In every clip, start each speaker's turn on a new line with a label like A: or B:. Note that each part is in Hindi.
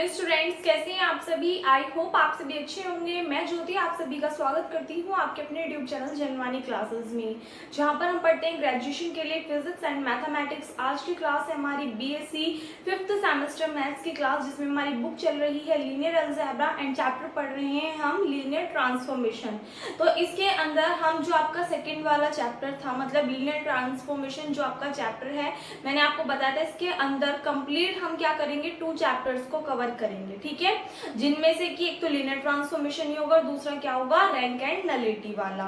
A: हेलो स्टूडेंट्स, कैसे हैं आप सभी। आई होप आप सभी अच्छे होंगे। मैं ज्योति आप सभी का स्वागत करती हूं आपके अपने यूट्यूब चैनल जनवानी क्लासेस में, जहां पर हम पढ़ते हैं ग्रेजुएशन के लिए फिजिक्स एंड मैथमेटिक्स। आज की क्लास है हमारी बीएससी 5th सेमेस्टर मैथ्स की क्लास, जिसमें हमारी बुक चल रही है लीनियर अलजेब्रा एंड चैप्टर पढ़ रहे हैं हम लीनियर ट्रांसफॉर्मेशन। तो इसके अंदर हम जो आपका सेकेंड वाला चैप्टर था, मतलब लीनियर ट्रांसफॉर्मेशन जो आपका चैप्टर है, मैंने आपको बताया था इसके अंदर कंप्लीट हम क्या करेंगे, 2 चैप्टर्स को कवर करेंगे, ठीक है। जिनमें से कि एक तो लीनियर ट्रांसफॉर्मेशन ही होगा, दूसरा क्या होगा, रैंक एंड नलिटी वाला।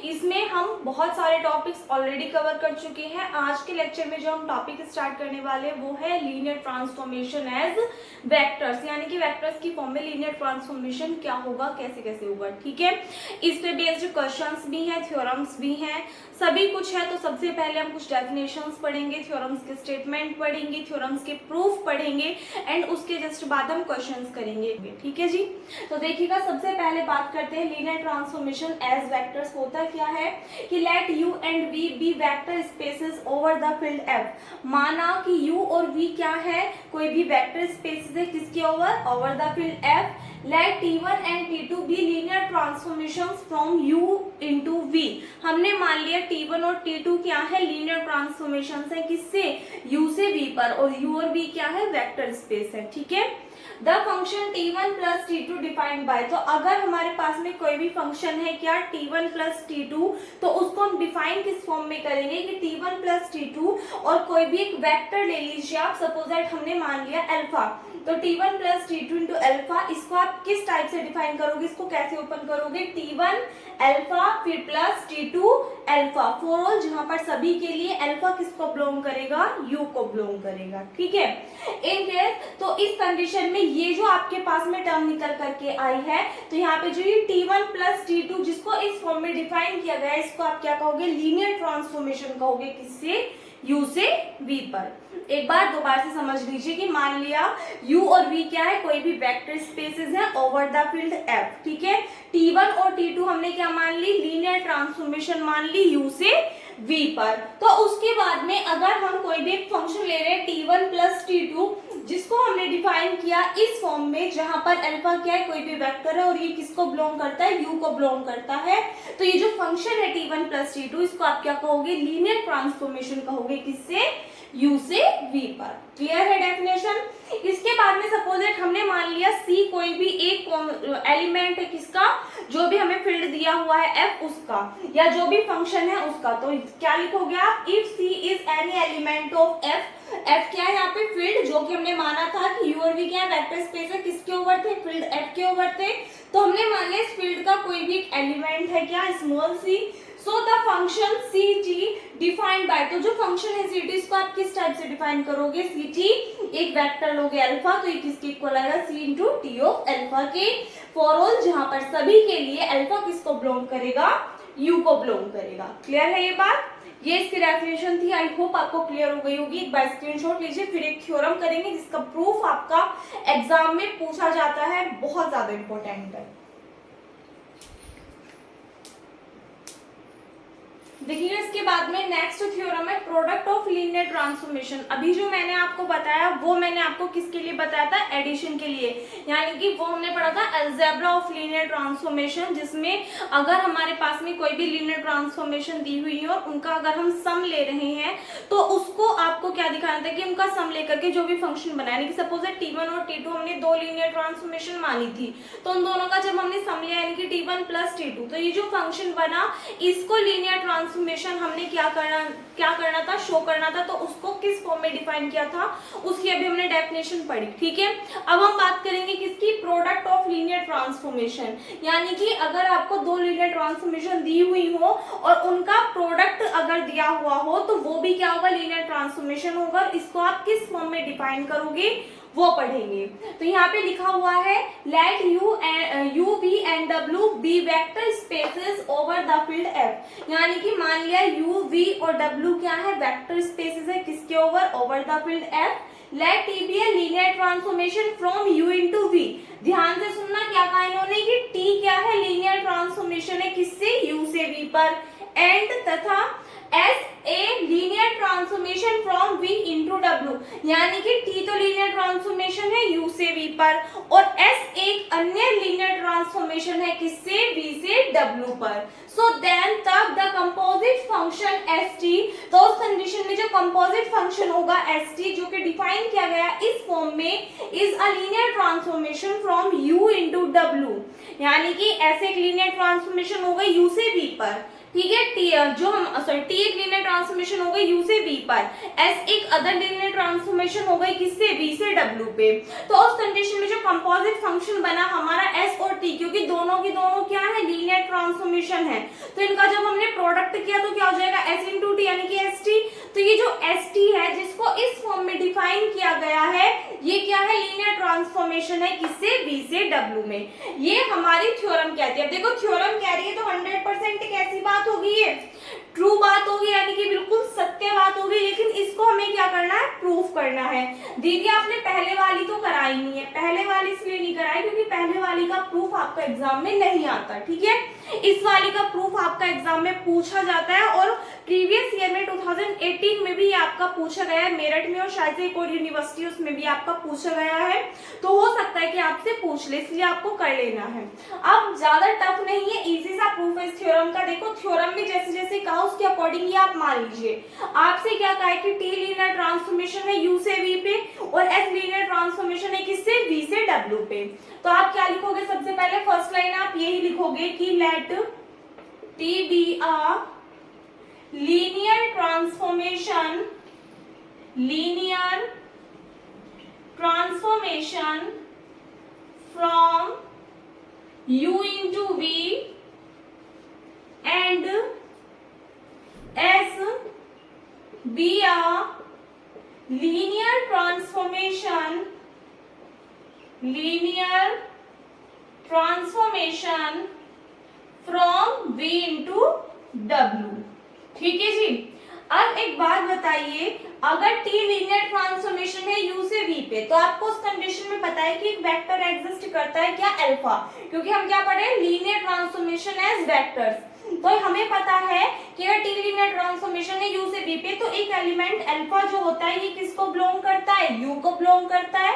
A: इसमें हम बहुत सारे टॉपिक्स ऑलरेडी कवर कर चुके हैं। आज के लेक्चर में जो हम टॉपिक स्टार्ट करने वाले हैं वो है लीनियर ट्रांसफॉर्मेशन एज वेक्टर्स, यानी कि वेक्टर्स की फॉर्म में लीनियर ट्रांसफॉर्मेशन क्या होगा, कैसे कैसे होगा, ठीक है। इस पे बेस्ड क्वेश्चंस भी हैं, थ्योरम्स भी हैं, सभी कुछ है। तो सबसे पहले हम कुछ डेफिनेशंस पढ़ेंगे, थ्योरम्स के स्टेटमेंट पढ़ेंगे, थ्योरम्स के प्रूफ पढ़ेंगे एंड उसके जस्ट बाद हम क्वेश्चंस करेंगे, ठीक है जी। तो देखिएगा, सबसे पहले बात करते हैं लीनियर ट्रांसफॉर्मेशन एज वेक्टर्स होता क्या है कि let u and v be vector spaces over the field f। माना कि u और v क्या है, कोई भी वेक्टर स्पेसेस है, किसके over the field f। Let t1 and t2 be linear transformations from u into v। हमने मान लिया t1 और t2 क्या है, लीनियर ट्रांसफॉर्मेशंस है, किससे, u से v पर, और u और v क्या है, वेक्टर स्पेस है, ठीक है। The function t1 plus t2 defined by, तो अगर हमारे पास में कोई भी फंक्शन है क्या, t1 प्लस t2, तो उसको हम डिफाइन किस फॉर्म में करेंगे कि t1 प्लस t2 और कोई भी एक वेक्टर ले लीजिए आप, सपोज दैट हमने मान लिया अल्फा, तो t1 plus t2 into alpha, इसको आप किस टाइप से डिफाइन करोगे, इसको कैसे ओपन करोगे, t1 अल्फा फिर plus t2 alpha, for all, जहां पर सभी के लिए अल्फा किसको बिलोंग करेगा, u को बिलोंग करेगा, ठीक है। इन केस, तो इस कंडीशन में ये जो आपके पास में टर्म निकल करके आई है, तो यहाँ पे जो ये t1 प्लस t2 जिसको इस फॉर्म में डिफाइन किया गया है, इसको आप क्या कहोगे, लीनियर ट्रांसफॉर्मेशन कहोगे, किससे, u से v पर। एक बार दो बार से समझ लीजिए कि मान लिया u और v क्या है, कोई भी वेक्टर स्पेसेस है ओवर द फील्ड f, ठीक है। t1 और t2 हमने क्या मान ली, लीनियर ट्रांसफॉर्मेशन मान ली u से v पर। तो उसके बाद में अगर हम कोई भी एक फंक्शन ले रहे हैं t1 प्लस t2, जिसको हमने डिफाइन किया इस फॉर्म में, जहां पर अल्फा क्या है, कोई भी वेक्टर है, और ये किसको बिलोंग करता है, u को बिलोंग करता है। तो ये जो फंक्शन है t1 प्लस t2, इसको आप क्या कहोगे, लीनियर ट्रांसफॉर्मेशन कहोगे, किससे, u से v पर। क्लियर है डेफिनेशन। इसके बाद में सपोज दैट हमने मान लिया c कोई भी एक एलिमेंट है, किसका, जो भी हमें फील्ड दिया हुआ है f उसका, या जो भी फंक्शन है उसका, तो क्या लिखोगे आप, if c is any element of f। f क्या है यहाँ पे, फील्ड, जो कि हमने माना था कि u और v क्या है, वेक्टर स्पेस है, किसके ओवर थे, फील्ड f के ओवर थे। तो हमने मान लिया इस फील्ड का कोई भी एक एलिमेंट है क्या, small c। So the function ct defined by, तो जो फंक्शन है ct, इसको आप किस टाइप से डिफाइन करोगे, ct एक वेक्टर लोगे अल्फा, तो ये किसके इक्वल आएगा, c into T of alpha के, फॉर ऑल, जहां पर सभी के लिए अल्फा किसको बिलोंग करेगा, u को बिलोंग करेगा। क्लियर है ये बात, ये इसकी डेफिनेशन थी। आई होप आपको क्लियर हो गई होगी। एक बार स्क्रीनशॉट लीजिए, फिर एक थ्योरम करेंगे जिसका प्रूफ आपका एग्जाम में पूछा जाता है, बहुत ज्यादा इंपॉर्टेंट है। देखिए, इसके बाद में नेक्स्ट थ्योरम है प्रोडक्ट ऑफ लीनियर ट्रांसफॉर्मेशन। अभी जो मैंने आपको बताया वो मैंने आपको किसके लिए बताया था, एडिशन के लिए, यानी कि वो हमने पढ़ा था अलजेब्रा ऑफ लीनियर ट्रांसफॉर्मेशन, जिसमें अगर हमारे पास में कोई भी लीनियर ट्रांसफॉर्मेशन दी हुई है और उनका अगर हम सम ले रहे हैं, तो उसको आपको क्या दिखाना था कि उनका सम लेकर के जो भी फंक्शन बना, यानी कि सपोज t1 और t2 हमने 2 लीनियर ट्रांसफॉर्मेशन मानी थी, तो उन दोनों का जब हमने सम लिया, यानी कि t1 प्लस t2, तो ये जो फंक्शन बना, इसको लीनियर ट्रांसफॉर्मेशन हमने क्या करना था, शो करना था। तो उसको किस फॉर्म में डिफाइन किया था, उसकी अभी हमने डेफिनेशन पढ़ी, ठीक है। अब हम बात करेंगे किसकी, प्रोडक्ट ऑफ लीनियर ट्रांसफॉर्मेशन, यानी कि अगर आपको 2 लीनियर ट्रांसफॉर्मेशन दी हुई हो और उनका प्रोडक्ट अगर दिया हुआ हो, तो वो भी क्या होगा, लीनियर ट्रांसफॉर्मेशन होगा। इसको आप किस फॉर्म में डिफाइन करोगे, वो पढ़ेंगे। तो यहाँ पे लिखा हुआ है let u v and w be vector spaces over the field f, यानी कि मान लिया u v और w क्या है, वेक्टर स्पेसेस है, किसके over the field f। Let t be a linear transformation from u into v। ध्यान से सुनना, क्या कहा इन्होंने कि t क्या है, लीनियर ट्रांसफॉर्मेशन है, किससे, u से v पर, एंड तथा s A linear transformation from V into W, यानी कि T तो लीनियर ट्रांसफॉर्मेशन है U से V पर, और S एक अन्य लीनियर ट्रांसफॉर्मेशन है किससे, V से W पर। सो देन तब द कंपोजिट फंक्शन ST, तो उस कंडीशन में जो कंपोजिट फंक्शन होगा ST जो कि डिफाइन किया गया इस फॉर्म में, is a linear transformation from U into W, यानी कि ऐसे एक लीनियर ट्रांसफॉर्मेशन हो गई U से V पर, ठीक है। टी एक लीनियर ट्रांसफॉर्मेशन हो गई U से V पर, S एक अदर लीनियर ट्रांसफॉर्मेशन हो गई किससे, V से W पे। तो उस कंडीशन में जो कंपोजिट फंक्शन बना हमारा S और T, क्योंकि दोनों की दोनों क्या है, लीनियर ट्रांसफॉर्मेशन है, तो इनका जब हमने प्रोडक्ट किया तो क्या हो जाएगा, S into T यानी कि ST। तो ये जो ST है जिसको इस फॉर्म में डिफाइन किया गया है, ये क्या है, लीनियर ट्रांसफॉर्मेशन है किससे, V से W में। ये हमारी थ्योरम कहती है। अब देखो थ्योरम कह रही है तो 100% एक ऐसी बात होगी, ये ट्रू बात होगी, यानी कि बिल्कुल सत्य बात होगी, लेकिन इसको हमें क्या करना है, प्रूफ करना है। दीदी आपने पहले वाली तो कराई नहीं है, पहले वाली इसलिए नहीं कराई क्योंकि पहले वाली का प्रूफ आपका एग्जाम में नहीं आता, ठीक है। इस वाली का प्रूफ आपका एग्जाम में पूछा जाता है, और प्रीवियस ईयर में 2018 में भी आपका पूछा गया है, मेरठ में और शायद से एक और यूनिवर्सिटी उसमें भी आपका पूछा गया है, तो हो सकता है कि आपसे पूछ ले, इसलिए आपको कर लेना है। अब ज्यादा टफ नहीं है, इजी सा प्रूफ है इस थ्योरम का। देखो थ्योरम में जैसे जैसे कहा उसके अकॉर्डिंग ये आप मान लीजिए। आपसे क्या कहा है कि T लीनियर ट्रांसफॉर्मेशन है U से V पे, और S लीनियर ट्रांसफॉर्मेशन है किससे, V से W पे। तो आप क्या लिखोगे, सबसे पहले फर्स्ट लाइन आप यही लिखोगे कि late T be a linear transformation from U into V and S be a linear transformation from V into W, ठीक है जी। अब एक बात बताइए, अगर T लीनियर ट्रांसफॉर्मेशन है U से V पे, तो आपको उस कंडीशन में पता है कि एक वेक्टर एग्जिस्ट करता है क्या, अल्फा, क्योंकि हम क्या पढ़े, लीनियर ट्रांसफॉर्मेशन एज वेक्टर्स। तो हमें पता है कि अगर T लीनियर ट्रांसफॉर्मेशन है U से V पे, तो एक एलिमेंट अल्फा जो होता है ये किसको बिलोंग करता है, U को बिलोंग करता है।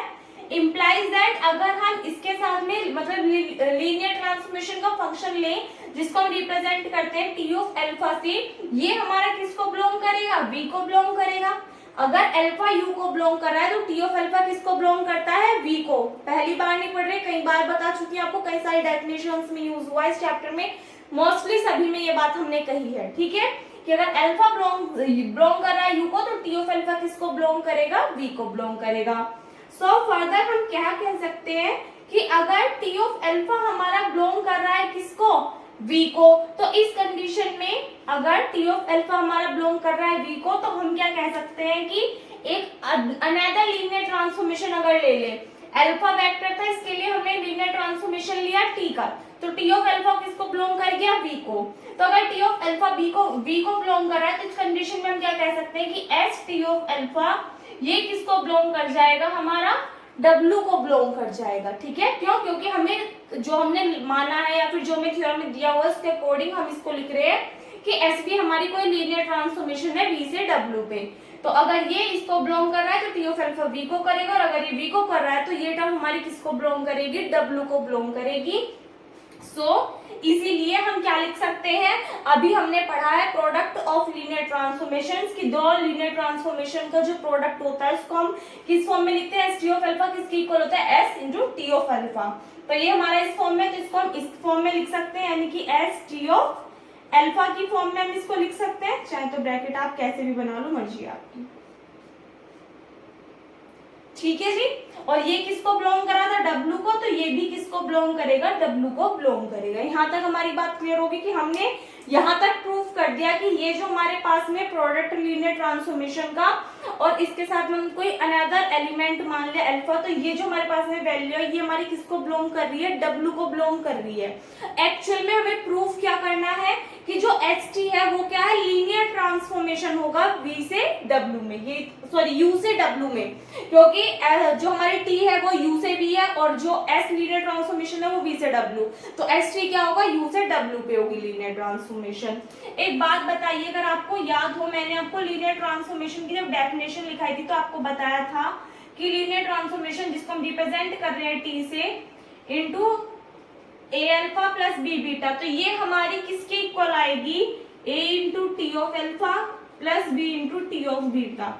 A: इम्प्लाइज दैट अगर हम इसके साथ में मतलब लीनियर ट्रांसफॉर्मेशन का फंक्शन लें जिसको हम रिप्रेजेंट करते हैं T ऑफ अल्फा से, ये हमारा किसको बिलोंग करेगा, V को बिलोंग करेगा। अगर अल्फा U को बिलोंग कर रहा है तो T ऑफ अल्फा किसको बिलोंग करता है, V को। पहली बार नहीं पढ़ रहे, कई बार बता चुकी है आपको, कई सारी डेफिनेशंस में यूज हुआ इस चैप्टर में, मोस्टली सभी में ये बात हमने कही है, ठीक है, कि अगर अल्फा बिलोंग कर रहा है U को तो T ऑफ अल्फा किसको बिलोंग करेगा, V को बिलोंग करेगा। सो फर्दर हम क्या कह सकते हैं कि अगर T ऑफ अल्फा हमारा बिलोंग कर रहा है किसको, V को, तो इस कंडीशन में अगर T ऑफ अल्फा हमारा बिलोंग कर रहा है V को, तो हम क्या कह सकते हैं कि एक अनदर लीनियर ट्रांसफॉर्मेशन अगर ले ले, अल्फा वेक्टर था इसके लिए हमने लीनियर ट्रांसफॉर्मेशन लिया T का, तो T ऑफ अल्फा किसको बिलोंग कर गया, V को। तो अगर T ऑफ अल्फा V को बिलोंग कर रहा है तो इस कंडीशन में हम क्या कह सकते हैं कि S T ऑफ अल्फा ये किसको बिलोंग कर जाएगा, हमारा W को बिलोंग कर जाएगा, ठीक है। क्यों, क्योंकि हमें जो हमने माना है या फिर जो हमें थ्योरम में दिया हुआ है उसके अकॉर्डिंग हम इसको लिख रहे हैं कि SV हमारी कोई लीनियर ट्रांसफॉर्मेशन है V से W पे। तो अगर ये इसको बिलोंग कर रहा है तो T ऑफ अल्फा V को करेगा, और अगर ये V को कर रहा है तो ये टर्म हमारी किसको बिलोंग करेगी, W को बिलोंग करेगी। सो इसीलिए हम क्या लिख सकते हैं, अभी हमने पढ़ा है प्रोडक्ट ऑफ लीनियर ट्रांसफॉर्मेशंस की, दो लीनियर ट्रांसफॉर्मेशन का जो प्रोडक्ट होता है उसको हम किस फॉर्म में लिखते हैं, एस टी ऑफ अल्फा किसके इक्वल होता है, S into T of alpha. तो ये हमारा इस फॉर्म में, तो इसको हम इस फॉर्म में लिख सकते हैं, यानी कि एस टी ऑफ अल्फा की फॉर्म में हम इसको लिख सकते हैं, चाहे तो ब्रैकेट आप कैसे भी बना लो, मर्जी आपकी, ठीक है जी। और ये किसको बिलोंग करा था, W को, तो ये भी किसको बिलोंग करेगा, W को बिलोंग करेगा। यहाँ तक हमारी बात क्लियर होगी कि हमने यहाँ तक प्रूफ कर दिया कि ये जो हमारे पास में प्रोडक्ट लीनियर ट्रांसफॉर्मेशन का और इसके साथ में हम कोई अनदर एलिमेंट मान लिया अल्फा, तो ये जो हमारे पास में वैल्यू है ये हमारी किसको बिलोंग कर रही है, W को बिलोंग कर रही है। एक्चुअल में हमें प्रूफ क्या करना है कि जो ST है वो क्या है, लीनियर ट्रांसफॉर्मेशन होगा V से W में, ये सॉरी U से W में, क्योंकि जो हमारी T है वो U से V है और जो S लीनियर ट्रांसफॉर्मेशन है वो V से W, तो ST क्या होगा, U से W पे होगी लीनियर ट्रांसफॉर्मेशन। एक बात बताइए, अगर आपको याद हो मैंने आपको लीनियर ट्रांसफॉर्मेशन की जब डेफिनेशन लिखाई थी तो आपको बताया था कि लीनियर ट्रांसफॉर्मेशन जिसको हम रिप्रेजेंट कर रहे हैं T से into A alpha plus B beta, तो ये हमारी किसके इक्वल आएगी, A into T of alpha plus B into T of beta.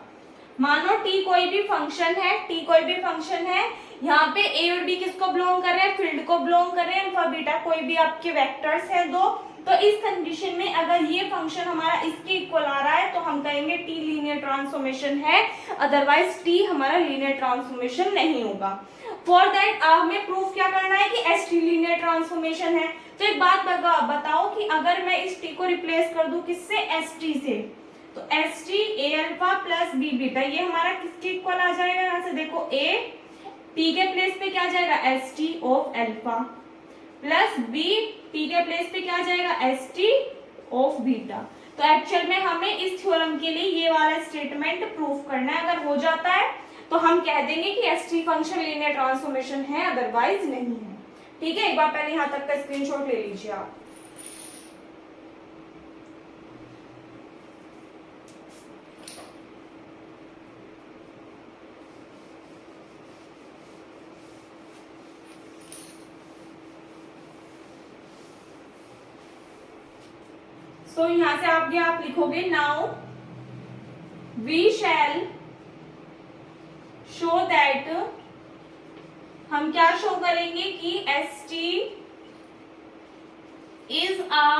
A: मानो T कोई भी फंक्शन है, T कोई भी फंक्शन है, यहाँ पे A और B किसको बिलोंग कर रहे हैं, फील्ड को बिलोंग कर रहे हैं, अल्फा बीटा कोई भी आपके वेक्टर्स है दो, तो इस कंडीशन में अगर ये फंक्शन हमारा इसके इक्वल आ रहा है तो हम कहेंगे T लीनियर ट्रांसफॉर्मेशन है, अदरवाइज T हमारा लीनियर ट्रांसफॉर्मेशन नहीं होगा। फॉर दैट हमें प्रूफ क्या करना है कि ST लीनियर ट्रांसफॉर्मेशन है। तो एक बात बताओ कि अगर मैं इस T को रिप्लेस कर दूं किससे, ST से, तो ST A alpha plus B beta, ये हमारा किसके इक्वल आ जाएगा, यहाँ से देखो A T के प्लेस पे क्या जाएगा, ST of alpha plus B T के प्लेस पे क्या जाएगा, ST ऑफ बीटा। तो एक्चुअल में हमें इस थ्योरम के लिए ये वाला स्टेटमेंट प्रूफ करना है, अगर हो जाता है तो हम कह देंगे कि ST फंक्शन लीनियर ट्रांसफॉर्मेशन है, अदरवाइज नहीं है। ठीक है, एक बार पहले यहां तक का स्क्रीनशॉट ले लीजिए आप। तो यहां से आप लिखोगे now we shall show that, हम क्या शो करेंगे कि ST is a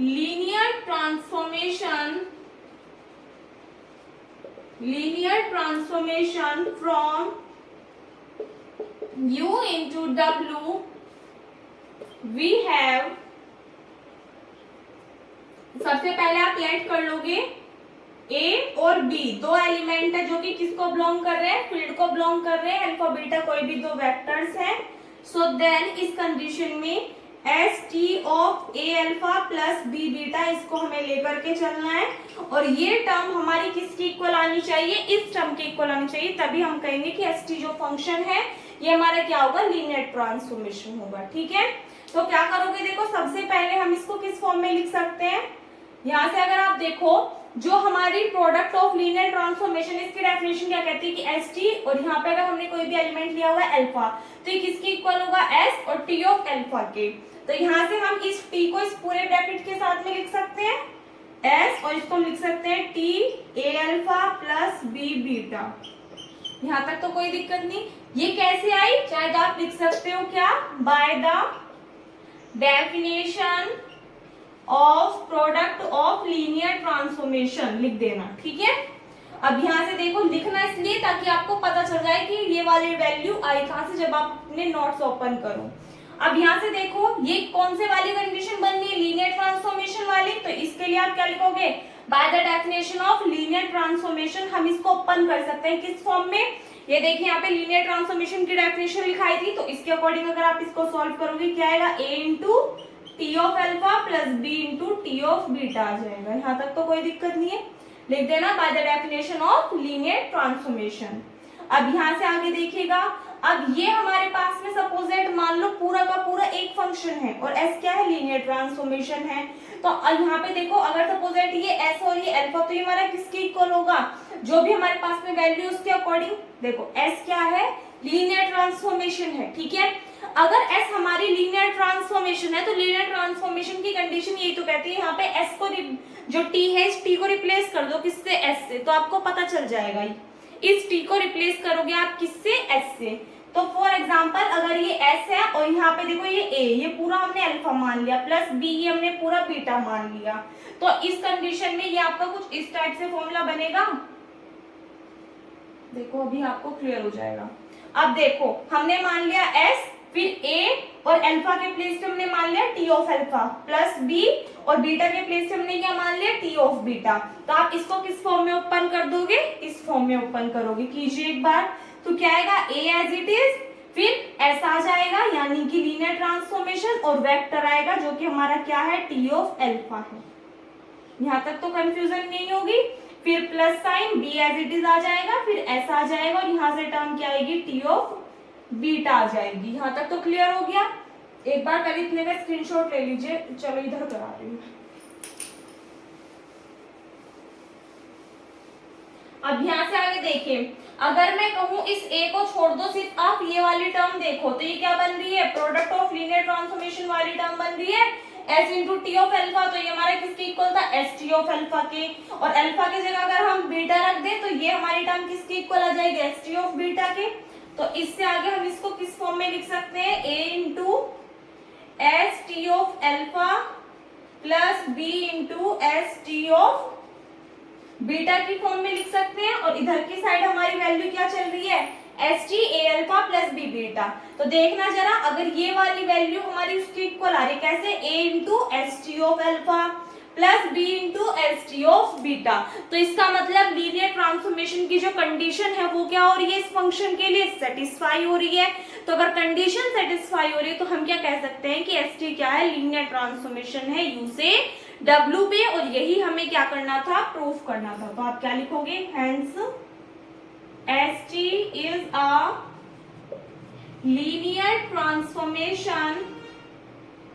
A: linear transformation from U into W we have, सबसे पहले आप ऐड कर लोगे A और B, दो एलिमेंट है जो कि किसको बिलोंग कर रहे हैं, फील्ड को बिलोंग कर रहे हैं, अल्फा बीटा कोई भी दो वेक्टर्स हैं। सो देन इस कंडीशन में ST of A alpha plus B beta इसको हमें लेकर के चलना है और ये टर्म हमारी किसकी इक्वल आनी चाहिए, इस टर्म के इक्वल आनी चाहिए, तभी हम कहेंगे कि ST जो फंक्शन है ये हमारा क्या होगा, लीनियर ट्रांसफॉर्मेशन होगा। ठीक है, तो क्या करोगे, देखो सबसे पहले हम इसको किस फॉर्म में लिख सकते हैं, यहां से अगर आप देखो जो हमारी प्रोडक्ट ऑफ लीनियर ट्रांसफॉर्मेशन, इसकी डेफिनेशन क्या कहती है कि ST, और यहाँ पे अगर हमने कोई भी एलिमेंट लिया हुआ है अल्फा, तो ये किसकी इक्वल होगा, S और T ऑफ अल्फा के। तो यहाँ से हम इस T को इस पूरे ब्रैकेट के साथ में लिख सकते हैं S, और इसको हम लिख सकते हैं T A alpha plus B beta. यहाँ तक तो कोई दिक्कत नहीं। ये कैसे आई, चाहे आप लिख सकते हो क्या, by the definition of product of linear transformation लिख देना। ठीक है, अब यहाँ से देखो लिखना इसलिए ताकि आपको पता चल जाए कि ये वाली वैल्यू आई कहां से जब आप अपने नोट्स ओपन करो। अब यहाँ से देखो ये कौन से वाली कंडीशन बननी है, लीनियर ट्रांसफॉर्मेशन वाली, तो इसके लिए आप क्या लिखोगे, by the definition of linear transformation. हम इसको ओपन कर सकते हैं किस फॉर्म में, ये देखिए यहाँ पे लीनियर ट्रांसफॉर्मेशन की डेफिनेशन लिखाई थी, तो इसके अकॉर्डिंग अगर आप इसको सॉल्व करोगे क्या आएगा, A into T of alpha plus B into T of beta आ जाएगा। यहाँ तक तो कोई दिक्कत नहीं है, लिख देना by the definition of linear transformation. अब यहाँ से आगे देखिएगा, अब ये हमारे पास में सपोज दैट मान लो पूरा का पूरा एक फंक्शन है और S क्या है, लीनियर ट्रांसफॉर्मेशन है, तो यहाँ पे देखो अगर सपोज दैट ये S और ये अल्फा, तो ये हमारा किसके इक्वल होगा, जो भी हमारे पास में वैल्यू उसके अकॉर्डिंग, देखो S क्या है, लीनियर ट्रांसफॉर्मेशन है। ठीक है, अगर S हमारी लीनियर ट्रांसफॉर्मेशन है तो लीनियर ट्रांसफॉर्मेशन की कंडीशन यही तो कहती है यहाँ पे S को जो T है इस T को रिप्लेस कर दो किससे, S से, तो आपको पता चल जाएगा इस T को रिप्लेस करोगे आप किससे, S से। तो फॉर एग्जांपल अगर ये S है और यहाँ पे देखो ये A, ये पूरा हमने अल्फा मान लिया, प्लस B ये हमने पूरा बीटा मान लिया, तो इस कंडीशन में ये आपका कुछ इस टाइप से फॉर्मूला बनेगा। देखो अभी आपको क्लियर हो जाएगा। अब देखो हमने मान लिया S फिर ए और अल्फा के प्लेस पे हमने मान लिया T of alpha plus B और बीटा के प्लेस पे हमने क्या मान लिया टी ऑफ बीटा। तो आप इसको किस फॉर्म में ओपन कर दोगे, इस फॉर्म में ओपन करोगे। कीजिए एक बार, तो क्या आएगा ए एज इट इज, फिर एस आ जाएगा यानी कि लीनियर ट्रांसफॉर्मेशन, और वेक्टर आएगा जो कि हमारा क्या है टी ऑफ अल्फा है। यहां तक तो कंफ्यूजन नहीं होगी। फिर plus sine B as it is आ जाएगा, फिर एस आ जाएगा और यहां से टर्म क्या आएगी टी ऑफ बीटा आ जाएगी। यहां तक तो क्लियर हो गया। एक बार पहले इतने का स्क्रीनशॉट ले लीजिए। चलो इधर करा रही हूँ। अब यहां से आगे देखिए, अगर मैं कहूं इस ए को छोड़ दो, सिर्फ आप ये वाली टर्म देखो, तो ये क्या बन रही है, प्रोडक्ट ऑफ लीनियर ट्रांसफॉर्मेशन वाली टर्म बन रही है S into T of alpha. तो ये हमारा किसके इक्वल था, एस टी ऑफ अल्फा के, और अल्फा की जगह अगर हम बीटा रख दें तो ये हमारी टर्म किसके इक्वल आ जाएगी, एस टी ऑफ बीटा के। तो इससे आगे हम इसको किस फॉर्म में लिख सकते हैं, A into S T of alpha plus B into S T of beta की फॉर्म में लिख सकते हैं। और इधर की साइड हमारी वैल्यू क्या चल रही है, S T A alpha plus B beta. तो देखना जरा, अगर ये वाली वैल्यू हमारी उसके इक्वल आ रही है, कैसे, A into S T of alpha plus B into S T of beta, तो इसका मतलब लीनियर ट्रांसफॉर्मेशन की जो कंडीशन है वो क्या हो रही है, इस फंक्शन के लिए सेटिस्फाई हो रही है। तो अगर कंडीशन सेटिस्फाई हो रही है तो हम क्या कह सकते हैं कि एस टी क्या है, लीनियर ट्रांसफॉर्मेशन है यू से डब्ल्यू पे, और यही हमें क्या करना था, प्रूफ करना था। तो आप क्या लिखोगे, hence S T is a linear transformation,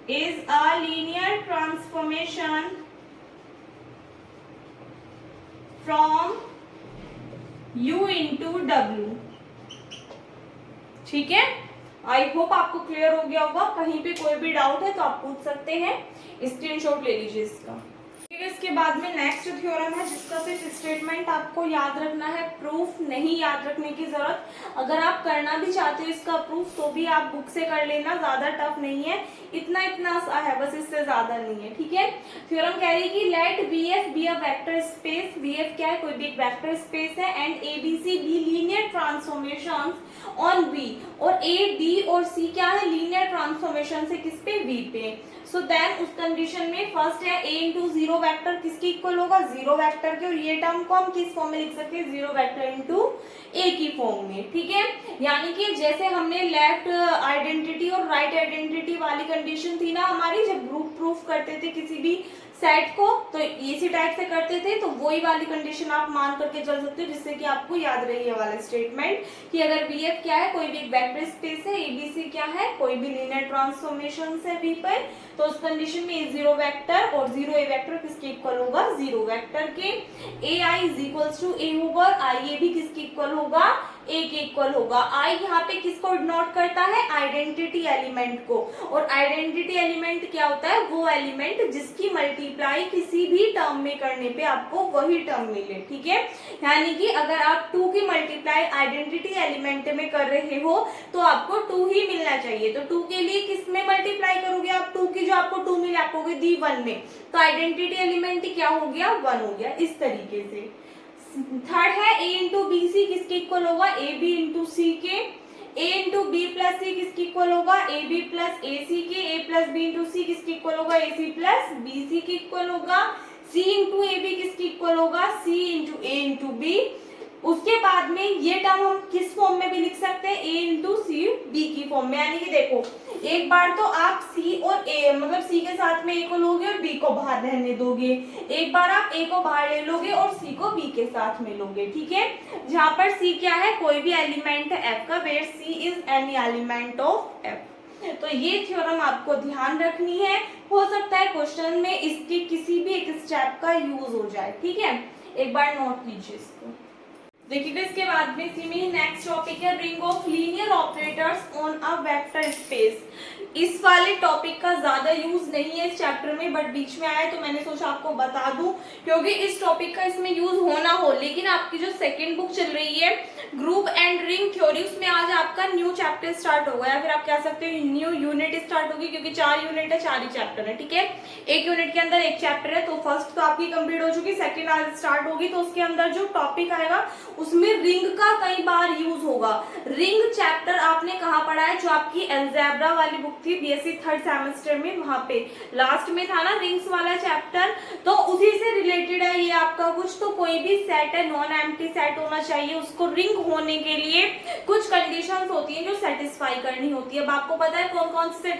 A: is a linear transformation from u into w। ठीक है, आई होप आपको क्लियर हो गया होगा। कहीं पे कोई भी डाउट है तो आप पूछ सकते हैं, स्क्रीनशॉट ले लीजिए इसका। इसके बाद में नेक्स्ट थ्योरम है जिसका सिर्फ स्टेटमेंट आपको याद रखना है, प्रूफ नहीं याद रखने की जरूरत। अगर आप करना भी चाहते हो इसका प्रूफ तो भी आप बुक से कर लेना, ज्यादा टफ नहीं है, इतना सा है बस, इससे ज्यादा नहीं है। ठीक है, थ्योरम कह रही है कि let B F be a vector space, B F क्या है, कोई भी एक वेक्टर स्पेस है, and A B C be linear transformation on B, और ए बी और सी क्या है, लीनियर ट्रांसफॉर्मेशन से किस पे, वी पे। सो देन उस कंडीशन में फर्स्ट है a इंटू जीरो वैक्टर किसके इक्वल होगा, जीरो वैक्टर के, और ये टर्म को हम किस फॉर्म में लिख सकते हैं, जीरो वैक्टर इंटू a की फॉर्म में। ठीक है, यानी कि जैसे हमने लेफ्ट आइडेंटिटी और राइट आइडेंटिटी वाली कंडीशन थी ना हमारी, जब ग्रुप प्रूफ करते थे किसी भी सेट को तो इसी टाइप से करते थे, तो वही वाली कंडीशन आप मान करके चल सकते हो, जिससे कि आपको याद रही है वाला स्टेटमेंट कि अगर बी एफ क्या है, कोई भी एक वेक्टर स्पेस है, एबीसी क्या है, कोई भी लीनियर ट्रांसफॉर्मेशन है वी पर, तो उस कंडीशन में जीरो वेक्टर और जीरो ए वेक्टर किसके इक्वल होगा, जीरो वेक्टर के। ए आई इज इक्वल्स टू ए होगा, आई ए भी किसके इक्वल होगा, ए के इक्वल होगा। आई यहाँ पे किसको डिनोट करता है, आइडेंटिटी एलिमेंट को, और आइडेंटिटी एलिमेंट क्या होता है, वो एलिमेंट जिसकी मल्टीप्लाई किसी भी टर्म में करने पे आपको वही टर्म मिले। ठीक है, यानी कि अगर आप 2 की मल्टीप्लाई आइडेंटिटी एलिमेंट में कर रहे हो तो आपको 2 ही मिलना चाहिए। तो 2 के लिए किस में मल्टीप्लाई करोगे आप, 2 की जो आपको 2 मिले आपको दी 1 में, तो आइडेंटिटी एलिमेंट क्या हो गया, 1 हो गया। इस तरीके से थर्ड है a इंटू बी सी किसके इक्वल होगा, ए बी इंटू सी के। a इंटू बी प्लस सी किसके इक्वल होगा, ए बी प्लस ए सी के। a प्लस बी इंटू सी किसके इक्वल होगा, ए सी प्लस बी सी के इक्वल होगा। c इंटू ए बी किसके इक्वल होगा, c इंटू ए इंटू बी। उसके बाद में ये टर्म हम किस फॉर्म में भी लिख सकते हैं, a इंटू सी बी की फॉर्म में। यानी कि देखो एक बार तो आप c और a मतलब c के साथ में a को लोगे और b को बाहर रहने दोगे, एक बार आप a को बाहर ले लोगे और c को b के साथ में लोगे। ठीक है, जहां पर c क्या है, कोई भी एलिमेंट है f का, where c is any element of f। तो ये थ्योरम आपको ध्यान रखनी है, हो सकता है क्वेश्चन में इसके किसी भी एक स्टेप का यूज हो जाए। ठीक है, एक बार नोट कीजिए इसको। देखिए इसके बाद में इसी में नेक्स्ट टॉपिक है ring of linear operators on a vector space. इस वाले टॉपिक का ज्यादा यूज नहीं है इस चैप्टर में, बट बीच में आया तो मैंने सोचा आपको बता दूं, क्योंकि इस टॉपिक का इसमें यूज हो ना हो। लेकिन आपकी जो सेकंड बुक चल रही है ग्रुप एंड रिंग थ्योरी, उसमें आज आपका न्यू चैप्टर स्टार्ट होगा, या फिर आप कह सकते हो न्यू यूनिट स्टार्ट होगी, क्योंकि 4 यूनिट है, 4 ही चैप्टर है, ठीक है। एक यूनिट के अंदर एक चैप्टर है, तो फर्स्ट तो आपकी कंप्लीट हो चुकी, सेकंड आज स्टार्ट होगी। तो उसके अंदर जो टॉपिक आएगा उसमें रिंग का कई बार यूज होगा। रिंग चैप्टर आपने कहाँ पढ़ा है, जो आपकी अलजेब्रा वाली बुक थी बीएससी थर्ड सेमेस्टर में, वहां पे लास्ट में था ना रिंग्स वाला चैप्टर, तो उसी से रिलेटेड है ये आपका कुछ। तो कोई भी सेट है नॉन एम्प्टी सेट होना चाहिए, उसको रिंग होने के लिए कुछ कंडीशंस होती हैं जो सेटिस्फाई करनी होती है। अब आपको पता है कौन कौन सी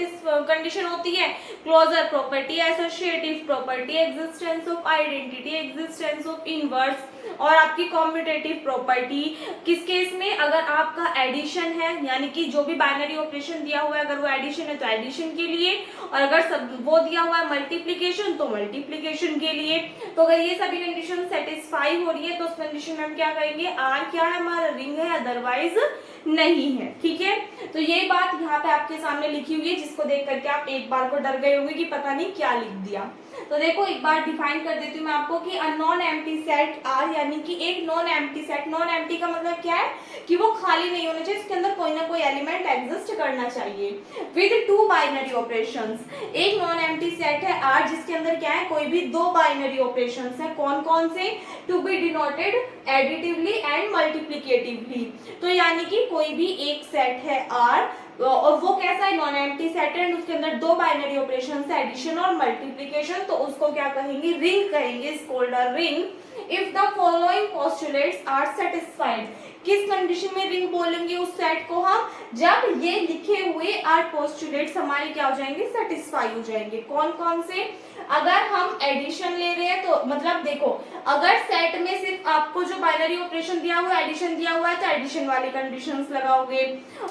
A: कंडीशन होती है, closure property, associative property, existence of identity, existence of inverse, और आपकी कॉम्यूटेटिव प्रॉपर्टी। किस केस में, अगर आपका एडिशन है, यानी कि जो भी बाइनरी ऑपरेशन दिया हुआ है अगर वो एडिशन है तो एडिशन के लिए, और अगर सब वो दिया हुआ है मल्टीप्लिकेशन तो मल्टीप्लिकेशन के लिए। तो अगर ये सभी कंडीशन सेटिस्फाई हो रही है तो उस कंडीशन में हम क्या कहेंगे, आर क्या है हमारा, रिंग है, अदरवाइज नहीं है, ठीक है। तो ये बात यहाँ पे आपके सामने लिखी हुई है, जिसको देख करके आप एक बार को डर गए होंगे कि पता नहीं क्या लिख दिया। तो देखो एक बार डिफाइन कर देती हूँ मैं आपको कि a non empty set R, यानी कि एक non empty set, non empty का मतलब क्या है कि वो खाली नहीं होना चाहिए, इसके अंदर कोई ना कोई एलिमेंट एग्जिस्ट करना चाहिए, विद 2 बाइनरी ऑपरेशंस। एक नॉन एम्प्टी सेट है आर जिसके अंदर क्या है, कोई भी 2 बाइनरी ऑपरेशंस है। कौन कौन से, to be denoted additively and मल्टीप्लिकेटिवली। तो यानी कि कोई भी एक सेट है आर और वो कैसा है, नॉन एम्प्टी सेट है, उसके अंदर 2 बाइनरी ऑपरेशन है, एडिशन और मल्टीप्लिकेशन, तो उसको क्या कहेंगे, रिंग कहेंगे, is called a ring if the following postulates are satisfied. किस कंडीशन में रिंग बोलेंगे उस सेट को हम, जब ये लिखे हुए आर पोस्टुलेट्स हमारे क्या हो जाएंगे, सेटिस्फाई हो जाएंगे। कौन कौन से, अगर हम एडिशन ले रहे हैं तो मतलब देखो, अगर सेट में सिर्फ आपको जो बाइनरी ऑपरेशन दिया हुआ है, एडिशन दिया हुआ है तो एडिशन वाली कंडीशंस लगाओगे,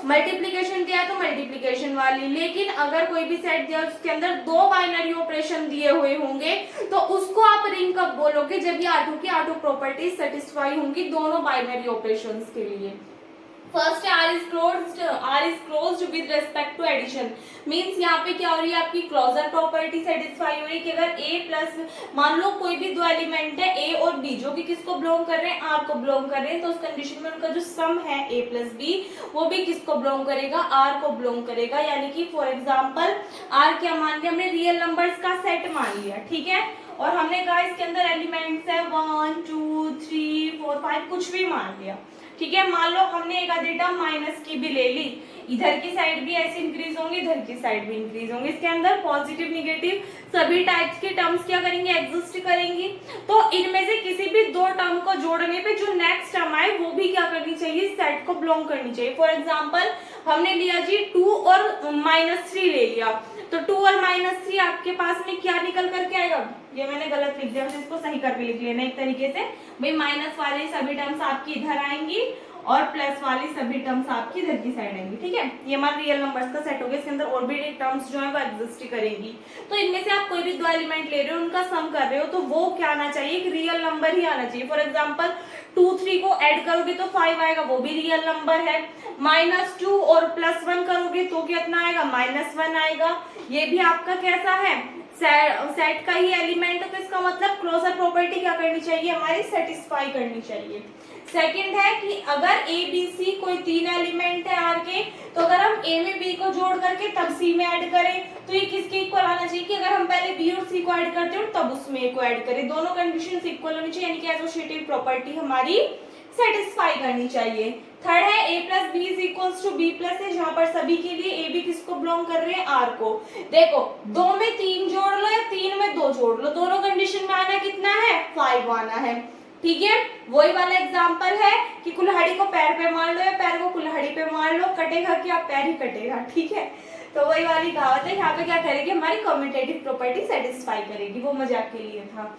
A: मल्टीप्लिकेशन दिया है तो मल्टीप्लिकेशन वाली। लेकिन अगर कोई भी सेट दिया उसके अंदर 2 बाइनरी ऑपरेशन दिए हुए होंगे तो उसको आप रिंग कब बोलोगे, जब ये आर2 की आर2 प्रॉपर्टीज सेटिस्फाई होंगी दोनों बाइनरी ऑपरेशंस के लिए। First R is closed with respect to addition, means यहाँ पे क्या हो रही है, आपकी क्लोजर प्रॉपर्टी सेटिस्फाई हो रही है कि अगर ए प्लस, मान लो कोई भी 2 एलिमेंट है ए और बी, जो कि किसको बिलोंग कर रहे हैं, आर को बिलोंग कर रहे हैं, तो उस कंडीशन में उनका जो सम है ए प्लस बी वो भी किसको बिलोंग करेगा, आर को बिलोंग करेगा। यानी कि फॉर एग्जाम्पल आर क्या मान लिया हमने, रियल नंबर्स का सेट मान लिया, ठीक है, और हमने कहा इसके अंदर एलिमेंट्स है 1 2 3 4 5 कुछ भी मान लिया, ठीक है। मान लो हमने एक आधी टर्म माइनस की भी ले ली, इधर की साइड भी ऐसे इंक्रीज होंगे, इधर की साइड भी इंक्रीज होंगे, इसके अंदर पॉजिटिव निगेटिव सभी टाइप्स के टर्म्स क्या करेंगे, एग्जिस्ट करेंगी। तो इनमें से किसी भी 2 टर्म को जोड़ने पे जो नेक्स्ट टर्म आए वो भी क्या करनी चाहिए, सेट को बिलोंग करनी चाहिए। फॉर एग्जाम्पल हमने लिया जी 2 और -3 ले लिया, तो 2 और -3 आपके पास में क्या निकल करके आएगा, ये मैंने गलत लिख दिया, इसको सही करके लिख लेना एक तरीके से, भाई माइनस वाले सभी टर्म्स आपकी इधर आएंगी और प्लस वाली सभी टर्म्स आपकी इधर की साइड आएंगी, ठीक है। ये हमारे रियल नंबर्स का सेट हो गया, इसके अंदर और भी टर्म्स जो है वो एग्जिस्ट करेंगी। तो इनमें से आप कोई भी 2 एलिमेंट ले रहे हो, उनका सम कर रहे हो, तो वो क्या आना चाहिए, एक रियल नंबर ही आना चाहिए। फॉर एग्जाम्पल 2 3 को ऐड करोगे तो 5 आएगा, वो भी रियल नंबर है। -2 और +1 करोगे तो कितना आएगा, -1 आएगा। ये भी आपका कैसा है, सेट का ही एलिमेंट है, तो इसका मतलब क्लोजर प्रॉपर्टी क्या करनी चाहिए, हमारी सेटिस्फाई करनी चाहिए। सेकंड है कि अगर ए बी सी कोई 3 एलिमेंट है आर के, तो अगर हम ए में बी को जोड़ करके तब सी में ऐड करें तो ये किसके इक्वल आना चाहिए, कि अगर हम पहले बी और सी को ऐड करते हो तब उसमें ए को ऐड करें, दोनों कंडीशंस इक्वल होनी चाहिए, यानी कि एसोसिएटिव प्रॉपर्टी हमारी सेटिस्फाई करनी चाहिए। थर्ड है a plus B is equals to B plus है, जहां पर सभी के लिए ए बी किसको बिलोंग कर रहे हैं, आर को। देखो 2 में 3 जोड़ लो या 3 में 2 जोड़ लो, दोनों कंडीशन में आना कितना है, 5 आना है, ठीक है। वही वाला एग्जांपल है कि कुल्हाड़ी को पैर पे मार लो या पैर को कुल्हाड़ी पे मार लो, कटेगा क्या, पैर ही कटेगा, ठीक है। तो वही वाली कहावत है, यहाँ पे क्या करेगी, हमारी कम्यूटेटिव प्रॉपर्टी सेटिस्फाई करेगी, वो मजाक के लिए था।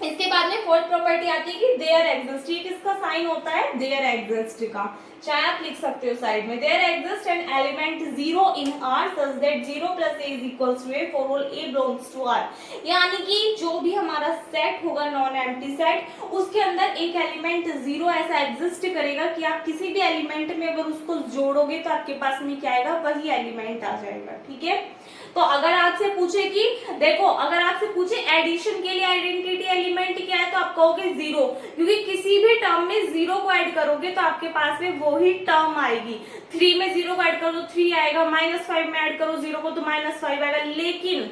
A: इसके बाद में फोर्थ प्रॉपर्टी आती है कि देयर एग्जिस्ट, ये किसका साइन होता है, देयर एग्जिस्ट का, चाहे आप लिख सकते हो साइड में, there exist an element 0 in R such that 0 plus a is equals to a for all a belongs to R। यानी कि जो भी हमारा सेट होगा नॉन एम्प्टी सेट, उसके अंदर एक एलिमेंट 0 ऐसा एग्जिस्ट करेगा कि आप किसी भी एलिमेंट में अगर उसको जोड़ोगे तो आपके पास में क्या आएगा, वही एलिमेंट आ जाएगा। ठीक है, तो अगर आपसे पूछे कि देखो, अगर आपसे पूछे एडिशन के लिए आइडेंटिटी एलिमेंट क्या है, तो आप कहोगे 0, क्योंकि किसी भी टर्म में 0 को ऐड करोगे तो आपके पास में वही टर्म आएगी। 3 में 0 को ऐड करो तो 3 आएगा, -5 में ऐड करो 0 को तो -5 आएगा। लेकिन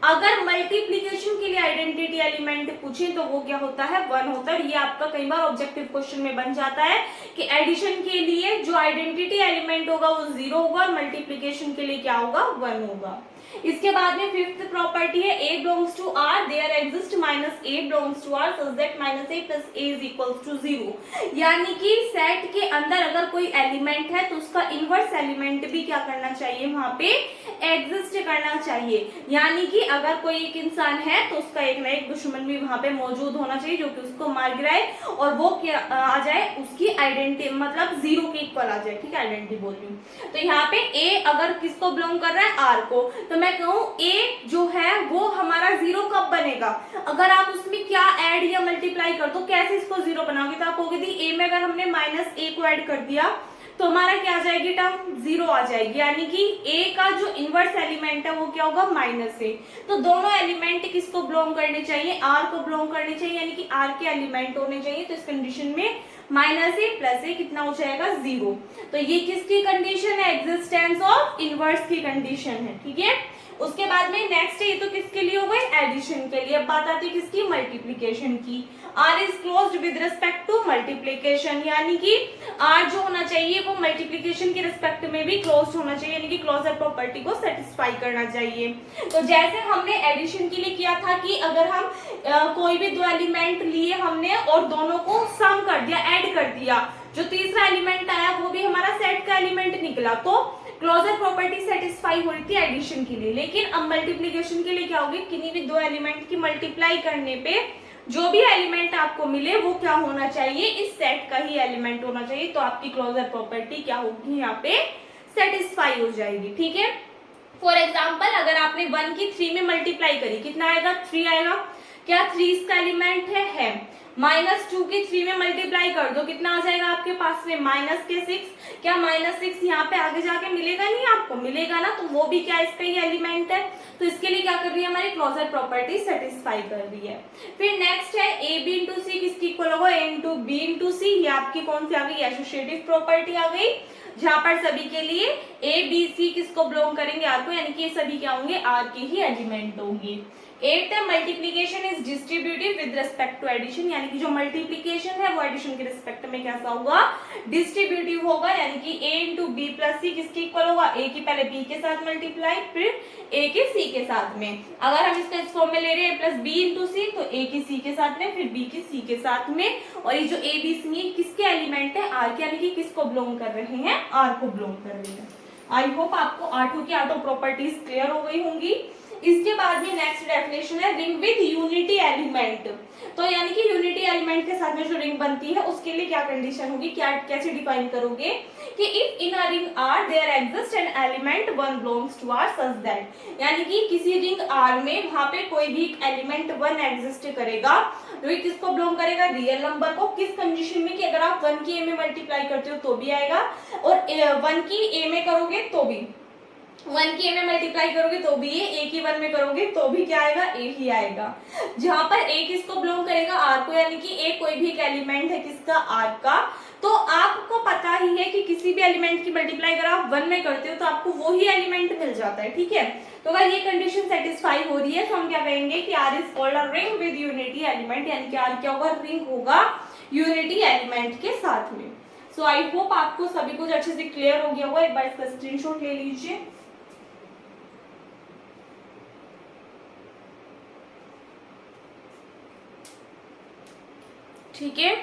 A: अगर मल्टीप्लीकेशन के लिए आइडेंटिटी एलिमेंट पूछे तो वो क्या होता है, 1 होता है। ये आपका कई बार ऑब्जेक्टिव क्वेश्चन में बन जाता है कि एडिशन के लिए जो आइडेंटिटी एलिमेंट होगा वो 0 होगा और मल्टीप्लीकेशन के लिए क्या होगा, 1 होगा। इसके बाद में फिफ्थ प्रॉपर्टी है a belongs to R, there exist minus a belongs to R such that minus a plus a is equals to 0। यानी कि सेट के अंदर अगर कोई एलिमेंट है तो उसका इनवर्स एलिमेंट भी क्या करना चाहिए, वहां पे एग्जिस्ट करना चाहिए। यानी कि अगर कोई एक इंसान है तो उसका एक ना एक दुश्मन भी वहां पे मौजूद होना चाहिए जो कि उसको मार गिराए और वो क्या आ जाए, उसकी आइडेंटिटी मतलब 0 के इक्वल आ जाए। ठीक है, आइडेंटिटी बोल रही हूँ। तो यहाँ पे a अगर किसको बिलोंग कर रहा है, R को, तो मैं कहूँ a जो है वो हमारा 0 कब बनेगा, अगर आप उसमें क्या ऐड या मल्टीप्लाई कर दो। कैसे इसको 0 बनाओगे, तो आप कहोगे a में अगर हमने -a को ऐड कर दिया तो हमारा क्या आ जाएगी, टर्म 0 आ जाएगी। यानी कि a का जो इनवर्स एलिमेंट है वो क्या होगा, -a। तो दोनों एलिमेंट किसको बिलोंग करने चाहिए, R को बिलोंग करने चाहिए, यानी कि R के एलिमेंट होने चाहिए। तो इस कंडीशन में -a प्लस a कितना हो जाएगा, 0। तो ये किसकी कंडीशन है, एग्जिस्टेंस ऑफ इनवर्स की कंडीशन है। ठीक है, उसके बाद में नेक्स्ट है, ये तो किसके लिए हो गई, एडिशन के लिए। अब बात आती है किसकी, मल्टीप्लीकेशन की। R is closed with respect to multiplication, यानी कि R जो होना चाहिए वो मल्टीप्लीकेशन के रिस्पेक्ट में भी क्लोज्ड होना चाहिए, यानी कि क्लोजर प्रॉपर्टी को सेटिस्फाई करना चाहिए। तो जैसे हमने एडिशन के लिए किया था कि अगर हम कोई भी दो एलिमेंट लिए हमने और दोनों को सम कर दिया, ऐड कर दिया, जो तीसरा एलिमेंट आया वो भी हमारा सेट का एलिमेंट निकला, तो क्लोजर प्रॉपर्टी सेटिस्फाई हो रही थी एडिशन के लिए। लेकिन अब मल्टीप्लीकेशन के लिए क्या होगी, किन्हीं भी दो एलिमेंट की मल्टीप्लाई करने पे जो भी एलिमेंट आपको मिले वो क्या होना चाहिए, इस सेट का ही एलिमेंट होना चाहिए। तो आपकी क्लोजर प्रॉपर्टी क्या होगी, यहाँ पे सेटिस्फाई हो जाएगी। ठीक है, फॉर एग्जाम्पल अगर आपने 1 की 3 में मल्टीप्लाई करी, कितना आएगा, 3 आएगा। क्या 3 इसका एलिमेंट है -2 की 3 में मल्टीप्लाई कर दो, कितना आ जाएगा आपके पास में, -6। क्या -6 यहाँ पे आगे जाके मिलेगा, नहीं आपको मिलेगा ना, तो वो भी क्या इसका ही एलिमेंट है। तो इसके लिए क्या कर रही है, हमारी क्लोजर प्रॉपर्टी सेटिस्फाई कर रही है। फिर नेक्स्ट है a b इंटू सी किसकी इक्वल होगा, a इंटू बी इंटू सी। ये आपकी कौन सी आ गई, एसोसिएटिव प्रॉपर्टी आ गई, जहां पर सभी के लिए a b c किसको बिलोंग करेंगे, R को, यानी कि ये सभी क्या होंगे, R के ही एलिमेंट होंगे। 8 multiplication is distributive with respect to addition, यानी कि जो मल्टीप्लीकेशन है वो एडिशन के रिस्पेक्ट में कैसा होगा, डिस्ट्रीब्यूटिव होगा। यानी कि a इंटू बी प्लस सी किसके इक्वल होगा, a की पहले b के साथ मल्टीप्लाई फिर a के c के साथ में। अगर हम इसका इस फॉर्म में ले रहे हैं a प्लस बी इंटू सी, तो a की c के साथ में फिर b की c के साथ में। और ये जो a b c किसके एलिमेंट है, R के, यानी कि किसको बिलोंग कर रहे हैं, R को बिलोंग कर रहे हैं। आई होप आपको आठों की आठों प्रॉपर्टीज क्लियर हो गई होंगी। इसके बाद में नेक्स्ट डेफिनेशन है रिंग विद यूनिटी एलिमेंट। तो यानी कि यूनिटी एलिमेंट के साथ में जो रिंग बनती है उसके लिए क्या कंडीशन होगी, क्या कैसे डिफाइन करोगे कि if in a ring R there exist an element 1 belongs to R such that, यानी कि किसी रिंग R में वहां पे कोई भी एलिमेंट 1 एग्जिस्ट करेगा, जो किसको बिलोंग करेगा, रियल नंबर को। किस कंडीशन में कि अगर आप 1 की a में मल्टीप्लाई करते हो तो भी आएगा, और 1 की a में करोगे तो भी, 1 की a में मल्टीप्लाई करोगे तो भी, a की 1 में करोगे तो भी क्या आएगा, a ही आएगा। जहां पर a किसको बिलोंग करेगा, R को, यानी कि a कोई भी एक एलिमेंट है किसका, R का। तो आपको पता ही है कि किसी भी एलिमेंट की मल्टीप्लाई अगर आप 1 में करते हो तो आपको वो ही एलिमेंट मिल जाता है। ठीक है, तो अगर ये कंडीशन सेटिस्फाई हो रही है तो हम क्या कहेंगे कि R is called a ring with unity element, यानी कि R क्या होगा, रिंग होगा यूनिटी एलिमेंट के साथ में। सो आई होप आपको सभी कुछ अच्छे से क्लियर हो गया होगा। एक बार इसका स्क्रीनशॉट ले लीजिए। ठीक है,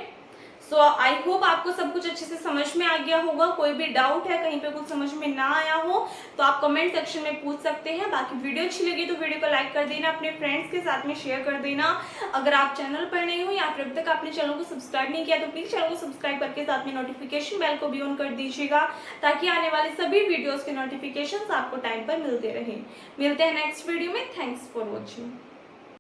A: सो आई होप आपको सब कुछ अच्छे से समझ में आ गया होगा। कोई भी डाउट है, कहीं पे कुछ समझ में ना आया हो तो आप कमेंट सेक्शन में पूछ सकते हैं। बाकी वीडियो अच्छी लगी तो वीडियो को लाइक कर देना, अपने फ्रेंड्स के साथ में शेयर कर देना। अगर आप चैनल पर नहीं हो या फिर अब तक आपने चैनल को सब्सक्राइब नहीं किया तो प्लीज चैनल को सब्सक्राइब करके साथ में नोटिफिकेशन बेल को भी ऑन कर दीजिएगा, ताकि आने वाले सभी वीडियोज के नोटिफिकेशन आपको टाइम पर मिलते रहे। मिलते हैं नेक्स्ट वीडियो में। Thanks for watching.